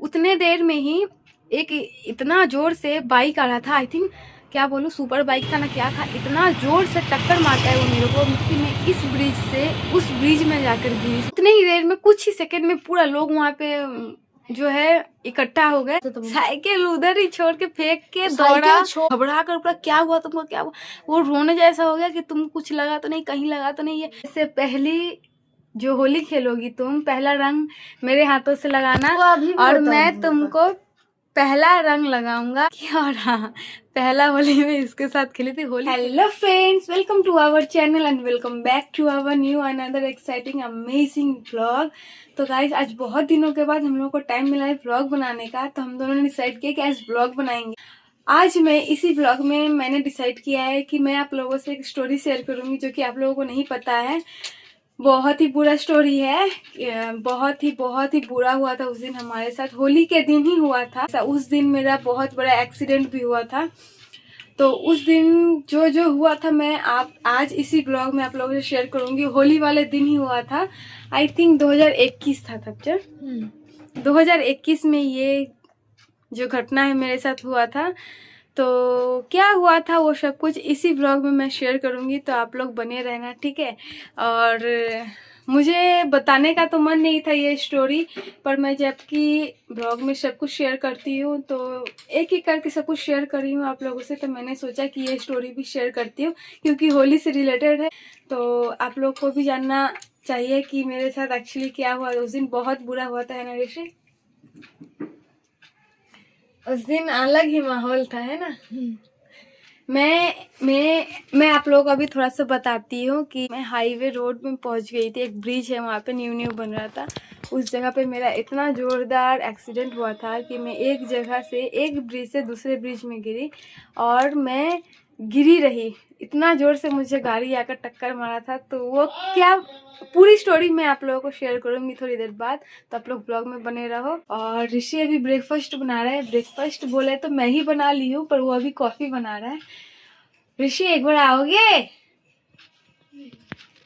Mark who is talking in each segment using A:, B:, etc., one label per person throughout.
A: उतने देर में ही एक इतना जोर से बाइक आ रहा था, आई थिंक क्या बोलूँ सुपर बाइक था ना क्या था, इतना जोर से टक्कर मारता है वो मेरे को मिट्टी में, इस ब्रिज से उस ब्रिज में जाकर गिरी। उतने ही देर में कुछ ही सेकंड में पूरा लोग वहाँ पे जो है इकट्ठा हो गए। तो साइकिल उधर ही छोड़ के फेंक के दौड़ा, घबरा कर पूरा क्या हुआ तुमको, क्या हुआ। वो रोने जैसा हो गया कि तुम कुछ लगा तो नहीं, कहीं लगा तो नहीं है। इससे पहली जो होली खेलोगी तुम, पहला रंग मेरे हाथों से लगाना और मैं तुमको पहला रंग लगाऊंगा। और हाँ, पहला होली में इसके साथ खेली थी Holi. Hello friends, welcome to our channel and welcome back to our new another exciting amazing vlog. तो गाइस आज बहुत दिनों के बाद हम लोगों को टाइम मिला है व्लॉग बनाने का, तो हम दोनों ने डिसाइड किया कि आज व्लॉग बनाएंगे। आज मैं इसी व्लॉग में मैंने डिसाइड किया है कि मैं आप लोगों से एक स्टोरी शेयर करूंगी जो कि आप लोगों को नहीं पता है। बहुत ही बुरा स्टोरी है, बहुत ही बुरा हुआ था उस दिन हमारे साथ, होली के दिन ही हुआ था। उस दिन मेरा बहुत बड़ा एक्सीडेंट भी हुआ था। तो उस दिन जो जो हुआ था मैं आज इसी ब्लॉग में आप लोगों से शेयर करूंगी। होली वाले दिन ही हुआ था, आई थिंक 2021 था तब जब 2021 में ये जो घटना है मेरे साथ हुआ था। तो क्या हुआ था वो सब कुछ इसी ब्लॉग में मैं शेयर करूंगी, तो आप लोग बने रहना, ठीक है। और मुझे बताने का तो मन नहीं था ये स्टोरी, पर मैं जबकि ब्लॉग में सब कुछ शेयर करती हूँ तो एक एक करके सब कुछ शेयर कर रही हूँ आप लोगों से, तो मैंने सोचा कि ये स्टोरी भी शेयर करती हूँ क्योंकि होली से रिलेटेड है। तो आप लोग को भी जानना चाहिए कि मेरे साथ एक्चुअली क्या हुआ। उस दिन बहुत बुरा हुआ था, है ना ऋषि? उस दिन अलग ही माहौल था, है ना। मैं आप लोगों को अभी थोड़ा सा बताती हूँ कि मैं हाईवे रोड में पहुंच गई थी। एक ब्रिज है वहाँ पे, न्यू बन रहा था। उस जगह पे मेरा इतना जोरदार एक्सीडेंट हुआ था कि मैं एक जगह से, एक ब्रिज से दूसरे ब्रिज में गिरी और मैं गिरी रही। इतना जोर से मुझे गाड़ी आकर टक्कर मारा था। तो वो क्या पूरी स्टोरी मैं आप लोगों को शेयर करूंगी थोड़ी देर बाद, तो आप लोग ब्लॉग में बने रहो। और ऋषि अभी ब्रेकफास्ट बना रहा है। ब्रेकफास्ट बोले तो मैं ही बना ली हूँ, पर वो अभी कॉफी बना रहा है। ऋषि एक बार आओगे?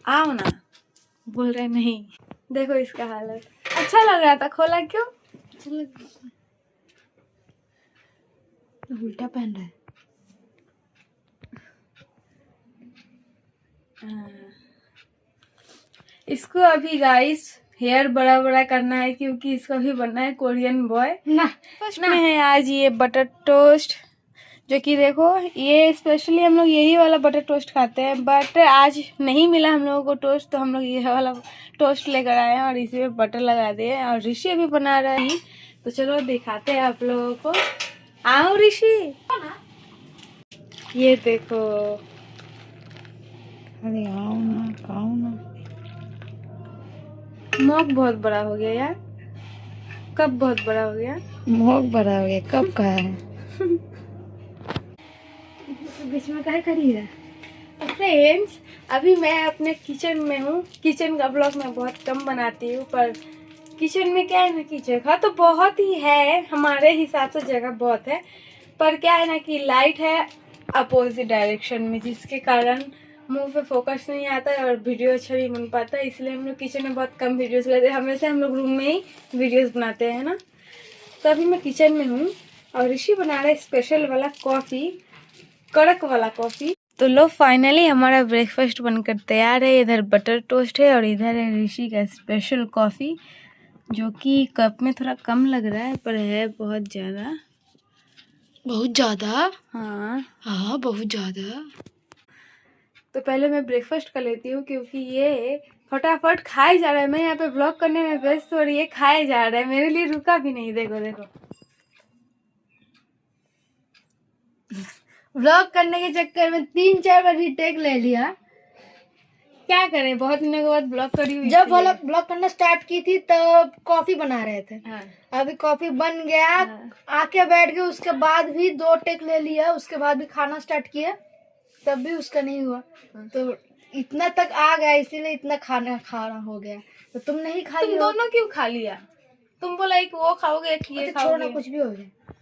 A: आओ ना, बोल रहे नहीं। देखो इसका हालत, अच्छा लग रहा था, खोला क्यों? अच्छा लग रहा था, उल्टा पहन रहा है। इसको अभी गाइस हेयर बड़ा बड़ा करना है क्योंकि इसको अभी बनना है कोरियन बॉय ना। फर्स्ट में है आज ये बटर टोस्ट, जो कि देखो ये स्पेशली हम लोग यही वाला बटर टोस्ट खाते हैं, बट आज नहीं मिला हम लोगों को टोस्ट, तो हम लोग ये वाला टोस्ट लेकर आए हैं और इसी में बटर लगा दिए। और ऋषि अभी बना रहा है, तो चलो दिखाते हैं आप लोगों को। आओ ऋषि, ये देखो। अरे आओ ना, खाओ ना। मॉक बहुत बड़ा हो गया यार। कब बहुत बड़ा हो गया?
B: मॉक बड़ा हो गया, कब का है?
A: बीच में क्या करी है? फ्रेंड्स अभी मैं अपने किचन में हूँ। किचन का ब्लॉग मैं बहुत कम बनाती हूँ, पर किचन में क्या है ना कि जगह तो बहुत ही है, हमारे हिसाब से जगह बहुत है, पर क्या है ना कि लाइट है अपोजिट डायरेक्शन में, जिसके कारण मुंह पे फोकस नहीं आता है और वीडियो अच्छा नहीं बन पाता है। इसलिए हम लोग किचन में बहुत कम वीडियोस लेते हैं, हमेशा हम लोग रूम में ही वीडियोस बनाते हैं ना। तो अभी मैं किचन में हूँ और ऋषि बना रहा है स्पेशल वाला कॉफी, कड़क वाला कॉफी। तो लो फाइनली हमारा ब्रेकफास्ट बनकर तैयार है। इधर बटर टोस्ट है और इधर है ऋषि का स्पेशल कॉफी, जो कि कप में थोड़ा कम लग रहा है पर है बहुत ज्यादा।
B: बहुत ज्यादा?
A: हाँ
B: हाँ बहुत ज्यादा।
A: तो पहले मैं ब्रेकफास्ट कर लेती हूँ क्योंकि ये फटाफट खाए जा रहा है। मैं यहाँ पे ब्लॉग करने में व्यस्त हो रही है, खाए जा रहा है, मेरे लिए रुका भी नहीं। देखो देखो,
B: व्लॉग करने के चक्कर में 3-4 बार रीटेक ले लिया।
A: क्या करें, बहुत दिनों के बाद ब्लॉग करी हुई।
B: जब ब्लॉग करना स्टार्ट की थी तब कॉफी बना रहे थे।
A: हाँ।
B: अभी कॉफी बन गया।
A: हाँ।
B: आके बैठ गए, उसके बाद भी 2 टेक ले लिया, उसके बाद भी खाना स्टार्ट किया, तब भी उसका नहीं हुआ। तो इतना तक आ गया, इसीलिए इतना खाना हो गया। तो तुम नहीं खाई?
A: तुम दोनों क्यों खा लिया? तुम बोला एक वो खाओगे एक ये खाओगे।
B: छोड़ना, कुछ भी हो गया।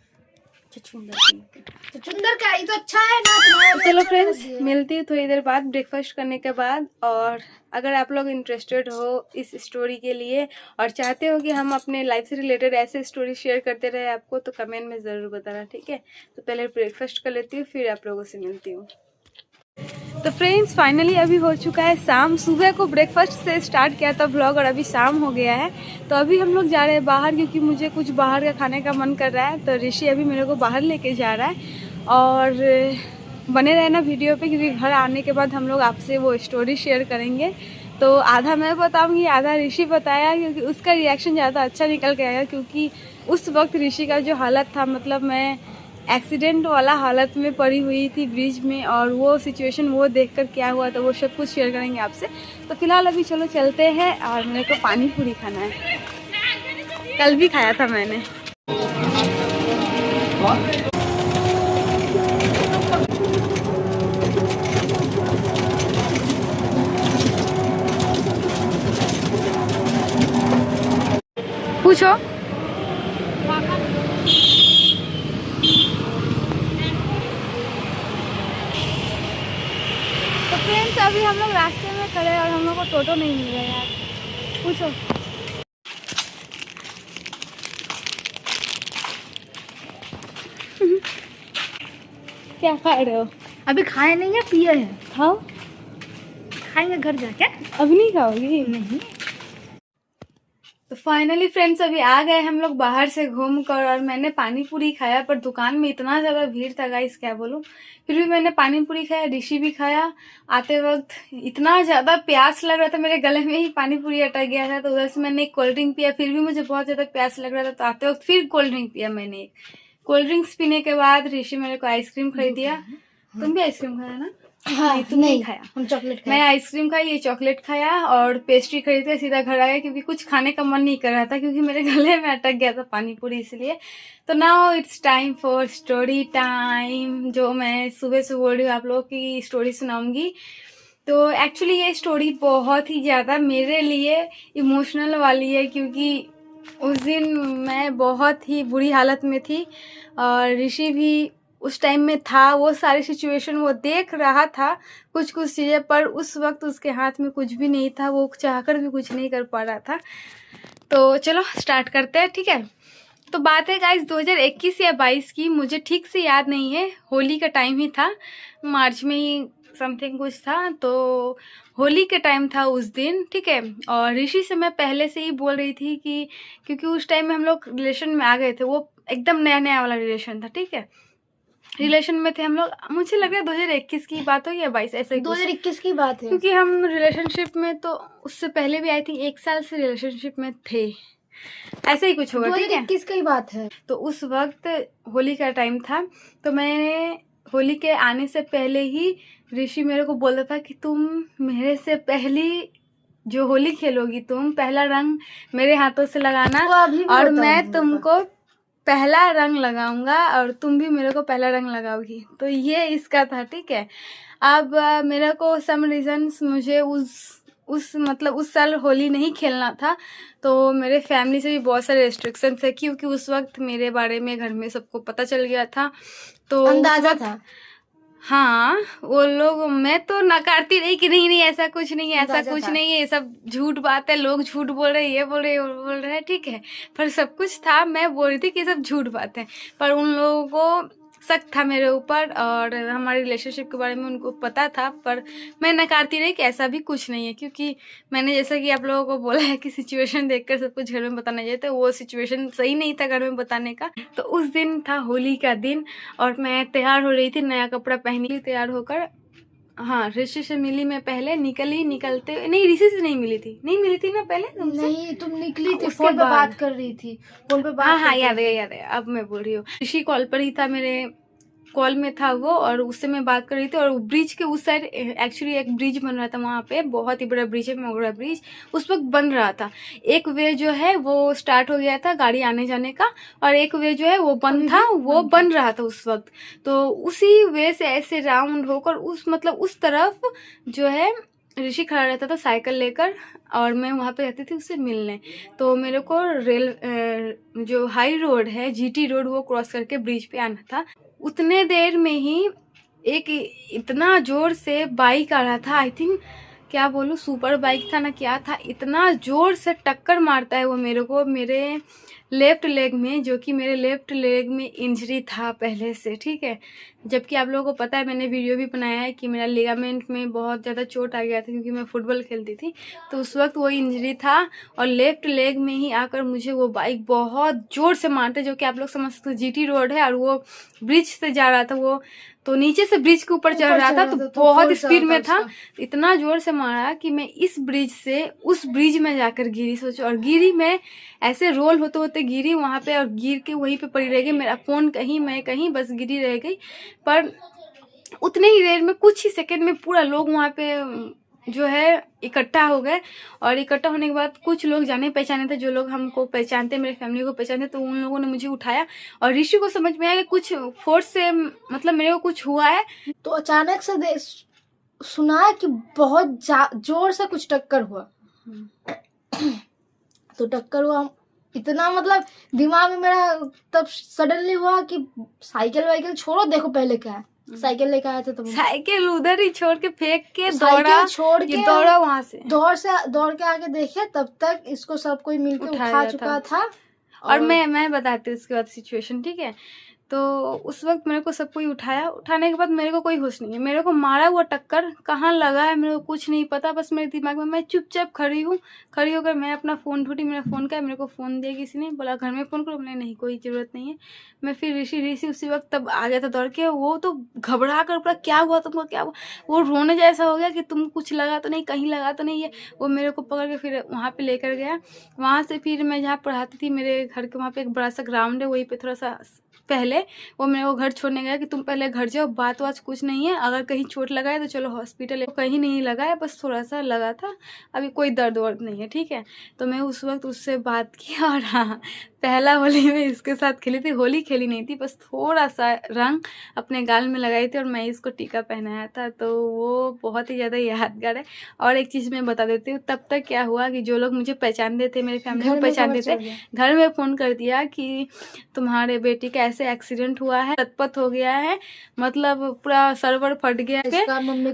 B: चुचुंदर का ही तो अच्छा है ना तुम्हारा।
A: चलो
B: अच्छा
A: फ्रेंड्स,
B: लगी है।
A: मिलती हूँ थोड़ी देर बाद ब्रेकफास्ट करने के बाद। और अगर आप लोग इंटरेस्टेड हो इस स्टोरी के लिए और चाहते हो कि हम अपने लाइफ से रिलेटेड ऐसे स्टोरी शेयर करते रहे आपको, तो कमेंट में ज़रूर बताना, ठीक है। तो पहले ब्रेकफास्ट कर लेती हूँ, फिर आप लोगों से मिलती हूँ। तो फ्रेंड्स, फाइनली अभी हो चुका है शाम। सुबह को ब्रेकफास्ट से स्टार्ट किया था व्लॉग और अभी शाम हो गया है। तो अभी हम लोग जा रहे हैं बाहर, क्योंकि मुझे कुछ बाहर का खाने का मन कर रहा है। तो ऋषि अभी मेरे को बाहर लेके जा रहा है। और बने रहना वीडियो पे, क्योंकि घर आने के बाद हम लोग आपसे वो स्टोरी शेयर करेंगे। तो आधा मैं बताऊंगी, आधा ऋषि बताया, क्योंकि उसका रिएक्शन ज़्यादा अच्छा निकल के आया। क्योंकि उस वक्त ऋषि का जो हालत था, मतलब मैं एक्सीडेंट वाला हालत में पड़ी हुई थी ब्रिज में, और वो सिचुएशन वो देखकर क्या हुआ, तो वो सब कुछ शेयर करेंगे आपसे। तो फिलहाल अभी चलो चलते हैं। और मेरे को पानी पूरी खाना है, कल भी खाया था मैंने। पूछो। तो फ्रेंड्स, अभी हम लोग रास्ते में खड़े हैं और हम लोग को टोटो नहीं मिल रहा है यार। पूछो। क्या खा रहे हो?
B: अभी खाए नहीं है, पिए हैं।
A: खाओ।
B: खाएंगे घर जाके।
A: अभी नहीं खाओगी?
B: नहीं।
A: तो फाइनली फ्रेंड्स, अभी आ गए हम लोग बाहर से घूम कर, और मैंने पानी पूरी खाया। पर दुकान में इतना ज़्यादा भीड़ था गाइस, क्या बोलूँ। फिर भी मैंने पानी पूरी खाया, ऋषि भी खाया। आते वक्त इतना ज़्यादा प्यास लग रहा था, मेरे गले में ही पानी पूरी अटक गया था। तो उधर से मैंने एक कोल्ड ड्रिंक पिया, फिर भी मुझे बहुत ज़्यादा प्यास लग रहा था। तो आते वक्त फिर कोल्ड ड्रिंक पिया मैंने एक। कोल्ड ड्रिंक्स पीने के बाद ऋषि मेरे को आइसक्रीम खरीद दिया। तुम भी आइसक्रीम खाया ना?
B: हाँ,
A: नहीं, तुम नहीं खाया।
B: हम चॉकलेट
A: मैं आइसक्रीम खाई, ये चॉकलेट खाया और पेस्ट्री खरीद के सीधा घर आ गया, क्योंकि कुछ खाने का मन नहीं कर रहा था, क्योंकि मेरे गले में अटक गया था पानी पूरी, इसलिए। तो now it's time for story time, जो मैं सुबह से बोल रही हूँ आप लोगों की स्टोरी सुनाऊंगी। तो एक्चुअली ये स्टोरी बहुत ही ज़्यादा मेरे लिए इमोशनल वाली है, क्योंकि उस दिन मैं बहुत ही बुरी हालत में थी और ऋषि भी उस टाइम में था। वो सारी सिचुएशन वो देख रहा था, कुछ कुछ चीज़ें, पर उस वक्त उसके हाथ में कुछ भी नहीं था, वो चाहकर भी कुछ नहीं कर पा रहा था। तो चलो स्टार्ट करते हैं, ठीक है। तो बात है गाइस 2021 या 22 की, मुझे ठीक से याद नहीं है। होली का टाइम ही था, मार्च में ही समथिंग कुछ था। तो होली के टाइम था उस दिन, ठीक है। और ऋषि से मैं पहले से ही बोल रही थी कि, क्योंकि उस टाइम में हम लोग रिलेशन में आ गए थे, वो एकदम नया नया वाला रिलेशन था, ठीक है। रिलेशन में थे हम लोग, मुझे लग रहा है 2021 की बात हो या 22, ऐसा ही कुछ।
B: 2021 की बात है,
A: क्योंकि हम रिलेशनशिप में, तो उससे पहले भी आई थिंक 1 साल से रिलेशनशिप में थे, ऐसा ही कुछ होगा, ठीक है।
B: 2021 की बात है।
A: तो उस वक्त होली का टाइम था। तो मैंने होली के आने से पहले ही ऋषि मेरे को बोला था कि तुम मेरे से पहली जो होली खेलोगी, तुम पहला रंग मेरे हाथों से लगाना,
B: वो अभी भी
A: और
B: होता है
A: मैं
B: हम लोग
A: तुमको पहला रंग लगाऊंगा और तुम भी मेरे को पहला रंग लगाओगी। तो ये इसका था, ठीक है। अब मेरे को सम रीजंस, मुझे उस मतलब उस साल होली नहीं खेलना था। तो मेरे फैमिली से भी बहुत सारे रेस्ट्रिक्शन थे, क्योंकि उस वक्त मेरे बारे में घर में सबको पता चल गया था। तो
B: अंदाजा था।
A: हाँ, वो लोग, मैं तो नकारती रही कि नहीं नहीं ऐसा कुछ नहीं है, ऐसा
B: अंदाजा
A: कुछ
B: था।
A: नहीं है, ये सब झूठ बात है, लोग झूठ बोल रहे हैं, ये बोल रहे हैं, वो बोल रहे हैं, ठीक है। पर सब कुछ था, मैं बोल रही थी कि ये सब झूठ बात है। पर उन लोगों को शक था मेरे ऊपर, और हमारे रिलेशनशिप के बारे में उनको पता था। पर मैं नकारती रही कि ऐसा भी कुछ नहीं है, क्योंकि मैंने जैसा कि आप लोगों को बोला है कि सिचुएशन देखकर सब कुछ घर में बताना चाहिए, तो वो सिचुएशन सही नहीं था घर में बताने का। तो उस दिन था होली का दिन, और मैं तैयार हो रही थी, नया कपड़ा पहनी, तैयार होकर, हाँ, ऋषि से मिली मैं पहले, निकलते नहीं, ऋषि से नहीं मिली थी ना पहले तुमसे?
B: नहीं, तुम निकली थी,
A: उसके
B: फोन पे
A: बाद।
B: बात कर रही थी, फोन पे बात
A: हाँ हाँ,
B: करते
A: याद
B: थे।
A: है, अब मैं बोल रही हूँ। ऋषि कॉल पर ही था, मेरे कॉल में था वो, और उससे मैं बात कर रही थी। और ब्रिज के उस साइड एक्चुअली एक ब्रिज बन रहा था, वहाँ पे बहुत ही बड़ा ब्रिज है, मोगरा ब्रिज, उस वक्त बन रहा था। एक वे जो है वो स्टार्ट हो गया था गाड़ी आने जाने का, और एक वे जो है वो बंद था, वो बन रहा था उस वक्त। तो उसी वे से ऐसे राउंड होकर उस मतलब उस तरफ जो है ऋषि खड़ा रहता था साइकिल लेकर और मैं वहाँ पे रहती थी उससे मिलने। तो मेरे को जो हाई रोड है जीटी रोड वो क्रॉस करके ब्रिज पे आना था। उतने देर में ही एक इतना जोर से बाइक आ रहा था, आई थिंक क्या बोलूँ सुपर बाइक था ना क्या था, इतना जोर से टक्कर मारता है वो मेरे को मेरे लेफ्ट लेग में, जो कि मेरे लेफ्ट लेग में इंजरी था पहले से, ठीक है। जबकि आप लोगों को पता है मैंने वीडियो भी बनाया है कि मेरा लिगामेंट में बहुत ज़्यादा चोट आ गया था क्योंकि मैं फुटबॉल खेलती थी, तो उस वक्त वो इंजरी था और लेफ्ट लेग में ही आकर मुझे वो बाइक बहुत ज़ोर से मारते, जो कि आप लोग समझ सकते हो जीटी रोड है और वो ब्रिज से जा रहा था, वो तो नीचे से ब्रिज के ऊपर चढ़ रहा था, तो बहुत स्पीड में था, इतना जोर से मारा कि मैं इस ब्रिज से उस ब्रिज में जाकर गिरी, सोचो। और गिरी मैं ऐसे रोल होते होते गिरी वहां पे और गिर के वहीं पे पड़ी रह गई, मेरा फोन कहीं मैं कहीं बस गिरी रह गई। पर उतने ही देर में कुछ ही सेकंड में पूरा लोग वहां पे जो है इकट्ठा हो गए और इकट्ठा होने के बाद कुछ लोग जाने पहचाने थे, जो लोग हमको पहचानते, मेरे फैमिली को पहचानते, तो उन लोगों ने मुझे उठाया और ऋषि को समझ में आया कि कुछ फोर्स से मतलब मेरे को कुछ हुआ है।
B: तो अचानक से सुना कि बहुत जोर से कुछ टक्कर हुआ। तो टक्कर हुआ इतना, मतलब दिमाग में मेरा तब सडनली हुआ कि साइकिल वाइकिल छोड़ो, देखो पहले क्या है। साइकिल लेके आए थे तो
A: साइकिल उधर ही छोड़ के फेंक के दौड़ा,
B: छोड़ के
A: दौड़ा वहां से
B: दौड़ के आके देखे, तब तक इसको सब कोई मिलकर उठा चुका था।
A: और मैं बताती हूँ उसके बाद सिचुएशन, ठीक है। तो उस वक्त मेरे को सब कोई उठाया, उठाने के बाद मेरे को कोई होश नहीं है, मेरे को मारा वो टक्कर कहाँ लगा है मेरे को कुछ नहीं पता, बस मेरे दिमाग में मैं चुपचाप खड़ी हूँ। खड़ी होकर मैं अपना फ़ोन ढूंढी, मेरा फ़ोन का है, मेरे को फ़ोन दिया किसी ने, बोला घर में फ़ोन करो, मैंने नहीं कोई ज़रूरत नहीं है। मैं फिर ऋषि उसी वक्त तब आ गया था दौड़ के, वो तो घबरा कर बोला क्या हुआ तुमको, क्या हुआ, वो रोने जैसा हो गया कि तुम कुछ लगा तो नहीं, कहीं लगा तो नहीं है। वो मेरे को पकड़ के फिर वहाँ पर लेकर गया। वहाँ से फिर मैं जहाँ पढ़ाती थी मेरे घर के वहाँ पर एक बड़ा सा ग्राउंड है, वहीं पर थोड़ा सा पहले वो मेरे को घर छोड़ने गया कि तुम पहले घर जाओ, बात वात कुछ नहीं है, अगर कहीं चोट लगा है तो चलो हॉस्पिटल। कहीं नहीं लगा है, बस थोड़ा सा लगा था, अभी कोई दर्द वर्द नहीं है, ठीक है। तो मैं उस वक्त उससे बात की और हाँ पहला होली में इसके साथ खेली थी, होली खेली नहीं थी, बस थोड़ा सा रंग अपने गाल में लगाई थी और मैं इसको टीका पहनाया था, तो वो बहुत ही ज़्यादा यादगार है। और एक चीज़ मैं बता देती हूँ, तब तक क्या हुआ कि जो लोग मुझे पहचानते थे, मेरे फैमिली को पहचानते थे, घर में फ़ोन कर दिया कि तुम्हारे बेटी का ऐसे एक्सीडेंट हुआ है, लतपत हो गया है, मतलब पूरा सर्वर फट गया है,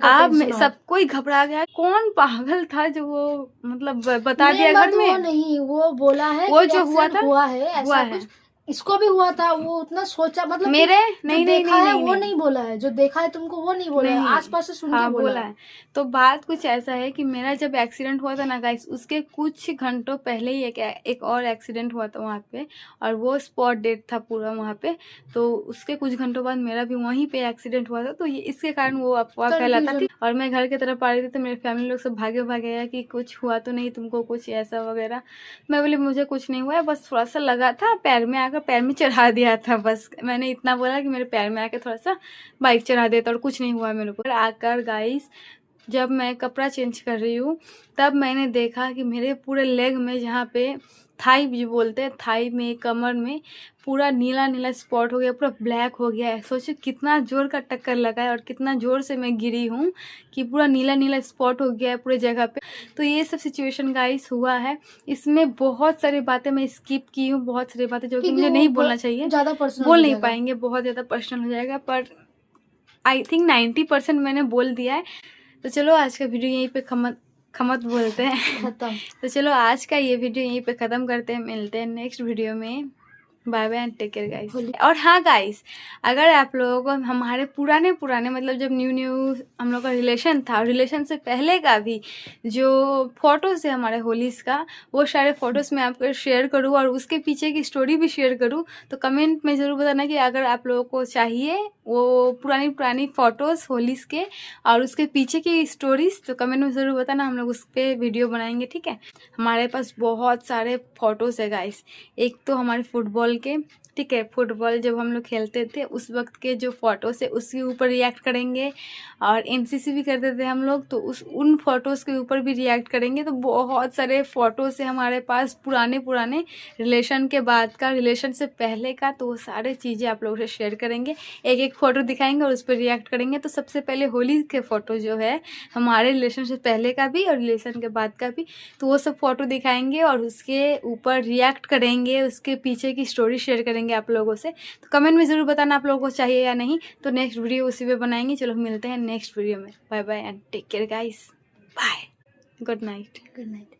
A: आप सब कोई घबरा गया। कौन पागल था जो वो मतलब बता दिया घर में,
B: वो नहीं, वो बोला है
A: वो जो हुआ था
B: ऐसा कुछ इसको भी हुआ था, वो उतना सोचा, मतलब
A: मेरे नहीं
B: वो नहीं बोला है, जो देखा है तुमको वो नहीं बोला है, आसपास से सुन के बोला है।
A: तो बात कुछ ऐसा है कि मेरा जब एक्सीडेंट हुआ था ना गाइस, उसके कुछ घंटों पहले ही एक और एक्सीडेंट हुआ था वहाँ पे, और वो स्पॉट डेट था पूरा वहाँ पे, तो उसके कुछ घंटों बाद मेरा भी वहीं पे एक्सीडेंट हुआ था, तो ये इसके कारण वो अफवाह फैलाता थी। और मैं घर की तरफ आ रही थी तो मेरे फैमिली लोग सब भागे आया कि कुछ हुआ तो नहीं तुमको, कुछ ऐसा वगैरह। मैं बोली मुझे कुछ नहीं हुआ है, बस थोड़ा सा लगा था पैर में, आकर पैर में चढ़ा दिया था, बस मैंने इतना बोला कि मेरे पैर में आके थोड़ा सा बाइक चढ़ा देता और कुछ नहीं हुआ मेरे को। आकर गाइस जब मैं कपड़ा चेंज कर रही हूँ तब मैंने देखा कि मेरे पूरे लेग में, जहाँ पे थाई जो बोलते हैं, थाई में, कमर में पूरा नीला नीला स्पॉट हो गया, पूरा ब्लैक हो गया है। सोचो कितना जोर का टक्कर लगा है और कितना जोर से मैं गिरी हूँ कि पूरा नीला नीला स्पॉट हो गया है पूरे जगह पे। तो ये सब सिचुएशन गाइस हुआ है। इसमें बहुत सारी बातें मैं स्किप की हूँ, बहुत सारी बातें जो कि मुझे नहीं बोलना चाहिए,
B: ज़्यादा पर्सनल
A: बोल नहीं पाएंगे, बहुत ज़्यादा पर्सनल हो जाएगा, पर आई थिंक 90% मैंने बोल दिया है। तो चलो आज का वीडियो यहीं पे खमत बोलते हैं
B: खत्म।
A: तो चलो आज का ये वीडियो यहीं पे ख़त्म करते हैं, मिलते हैं नेक्स्ट वीडियो में। Bye bye and take care guys. और हाँ गाइस, अगर आप लोगों को हमारे पुराने मतलब जब न्यू हम लोग का रिलेशन था, रिलेशन से पहले का भी जो फोटोज़ है हमारे होलीज़ का, वो सारे फोटोज़ मैं आपको शेयर करूँ और उसके पीछे की स्टोरी भी शेयर करूँ, तो कमेंट में ज़रूर बताना कि अगर आप लोगों को चाहिए वो पुरानी फ़ोटोज़ होलीज़ के और उसके पीछे की स्टोरीज़, तो कमेंट में ज़रूर बताना, हम लोग उस पर वीडियो बनाएंगे, ठीक है। हमारे पास बहुत सारे फ़ोटोज़ है गाइस। एक तो हमारे फुटबॉल फुटबॉल के, ठीक है, फुटबॉल जब हम लोग खेलते थे उस वक्त के जो फ़ोटोज़ है उसके ऊपर रिएक्ट करेंगे। और एनसीसी भी करते थे हम लोग, तो उन फ़ोटोज़ के ऊपर भी रिएक्ट करेंगे। तो बहुत सारे फ़ोटोज़ है हमारे पास पुराने पुराने, रिलेशन के बाद का, रिलेशन से पहले का, तो वो सारे चीज़ें आप लोगों से शेयर करेंगे। एक एक फ़ोटो दिखाएंगे और उस पर रिएक्ट करेंगे। तो सबसे पहले होली के फ़ोटो जो है हमारे रिलेशन से पहले का भी और रिलेशन के बाद का भी, तो वो सब फ़ोटो दिखाएंगे और उसके ऊपर रिएक्ट करेंगे, उसके पीछे की स्टोरी शेयर करेंगे आप लोगों से। तो कमेंट में ज़रूर बताना आप लोगों को चाहिए या नहीं। तो नेक्स्ट वीडियो उसी पे बनाएंगे। चलो मिलते हैं नेक्स्ट वीडियो में। Bye bye and take care guys. Bye, good night.
B: Good night.